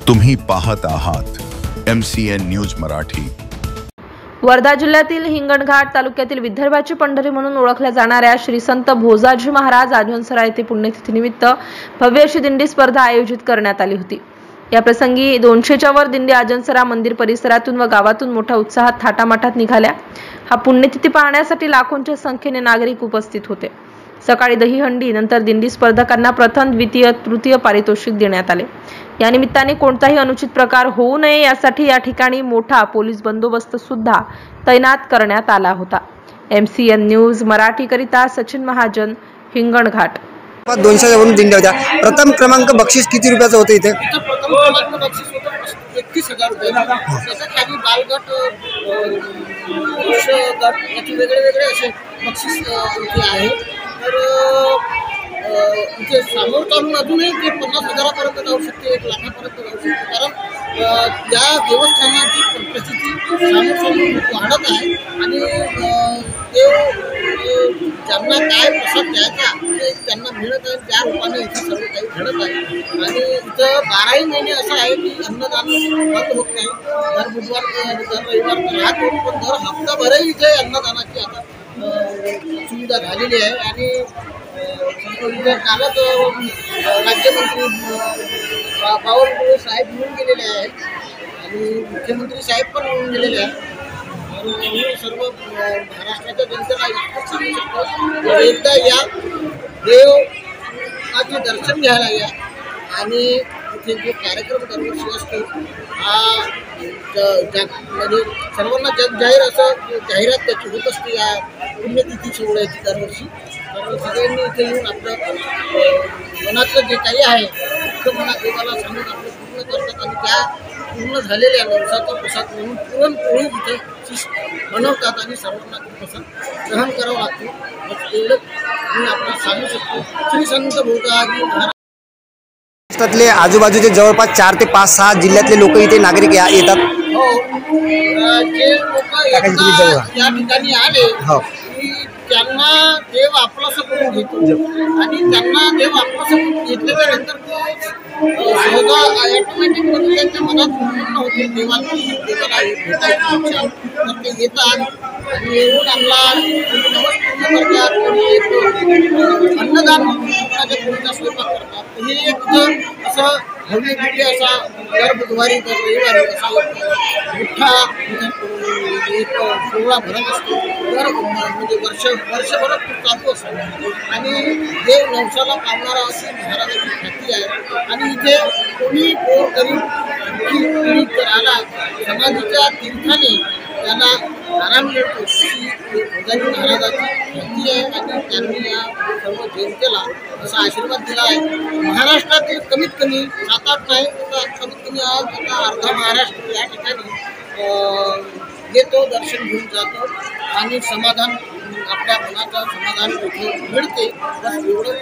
तुम्ही पाहत आहात MCN न्यूज मराठी। वर्धा जिल्ह्यातील हिंगणघाट तालुक्यातील विदर्भाची पंढरी म्हणून ओळखल्या जाणाऱ्या श्री संत भोजाजी महाराज आजवनसरा येथे पुण्यतिथीनिमित्त भव्य अशी दिंडी स्पर्धा आयोजित करण्यात आली होती। या प्रसंगी 200च्या वर दिंडी आजवनसरा मंदिर परिसरातून व गावातून मोठ्या उत्साहात थाटामाटात निघाल्या। हा पुण्यतिथी पाहण्यासाठी लाखोंच्या संख्येने नागरिक उपस्थित होते। सकाळी दहीहंडी नंतर दिंडी स्पर्धकांना प्रथम, द्वितीय, तृतीय पारितोषिक देण्यात आले। या निमित्ताने कोणताही अनुचित प्रकार होऊ नये यासाठी या ठिकाणी मोठा पोलीस बंदोबस्त सुद्धा तैनात करण्यात आला होता। MCN न्यूज मराठी करिता सचिन महाजन, हिंगणघाट। 200 वरून दिंड्या होत्या। प्रथम क्रमांक बक्षीस किती रुपयाचं होतं इथे? प्रथम क्रमांक बक्षीस होतं 31,000 रुपये। त्याच्या खाली बालगट, पुरुष गट याचे वेगळे असे बक्षीस इथे आहे। तर इथे समोर चालून अजूनही ते 50,000पर्यंत जाऊ शकते, 1 लाखापर्यंत जाऊ शकते। कारण या देवस्थानाची प्रसिद्धी समोर वाढत आहे आणि ज्यांना काय प्रसाद द्यायचा ते त्यांना मिळत आहे, त्या रूपाने इथे सर्व काही घडत आहे। आणि इथं 12ही महिने असं आहे की अन्नदान बंद होत नाही। दर बुधवार, दर रविवार तर राहतो, पण दर हप्ताभरही इथे अन्नदानाची आता सुविधा झालेली आहे। आणि इथं कालच राज्यमंत्री बावनकुळे साहेब येऊन गेलेले आहेत आणि मुख्यमंत्री साहेब पण येऊन गेलेले आहेत। आणि सर्व महाराष्ट्राच्या जनतेला इतकंच सांगू शकतो, एकदा या देवाचे दर्शन घ्यायला या। आणि इथे जो कार्यक्रम दरवर्षी असतो हा म्हणजे सर्वांना जगजाहीर असं जाहिरात त्याची होत असते या पुण्यतिथी सोहळ्याची दरवर्षी। तर सगळ्यांनी इथे येऊन आपलं मनातलं जे काही आहे दुःख मनात देवाला सांगून आपलं पूर्ण करतात। आणि त्या पूर्ण झालेल्या नवसाचा प्रसाद म्हणून पुरणपोळी इथे बनवतात आणि सर्वांना तो प्रसाद ग्रहण करावा लागतो। बस एवढंच मी आपल्याला सांगू शकतो। श्री संत भोजाजी महाराज महाराष्ट्रातले आजूबाजूचे जवळपास 4 ते 5-6 जिल्ह्यातले लोक इथे नागरिक येतात। हो, जे लोक या ठिकाणी आले की त्यांना देव आपलंसं करून घेतो आणि त्यांना देव आपलंसं करून घेतल्याच्या नंतर तो सहजा ऑटोमॅटिकमध्ये त्यांच्या मनात उत्पन्न होते देवाला भेटायची इच्छा। तर ते येतात आणि येऊन आपला नवस पूर्ण करतात, कोणी येतो अन्नदान म्हणून पूर्णाच्या पोळीचा स्वयंपाक करतात। हे एक असं भव्य दिव्य असा दर बुधवारी दर रविवारी असा मोठा एक सोहळा भरत असतो। दर म्हणजे वर्षभरात तो चालू असतो आणि देव नवसाला पावणारा अशी महाराजाची ख्याती आहे। आणि इथे कोणी गोरगरीब पीडित आला समाधीच्या तीर्थाने त्याला आराम मिळतो अशी भोजाजी महाराजाची ख्याती आहे। आणि त्यांनी या सर्व जनतेला असा आशीर्वाद दिला आहे। महाराष्ट्रातील कमीत कमी 7-8 नाही तर कमीत कमी आज आता अर्धा महाराष्ट्र या ठिकाणी येतो, दर्शन घेऊन जातो आणि समाधान आपल्या मनाचं समाधान इथे मिळते। बस एवढं।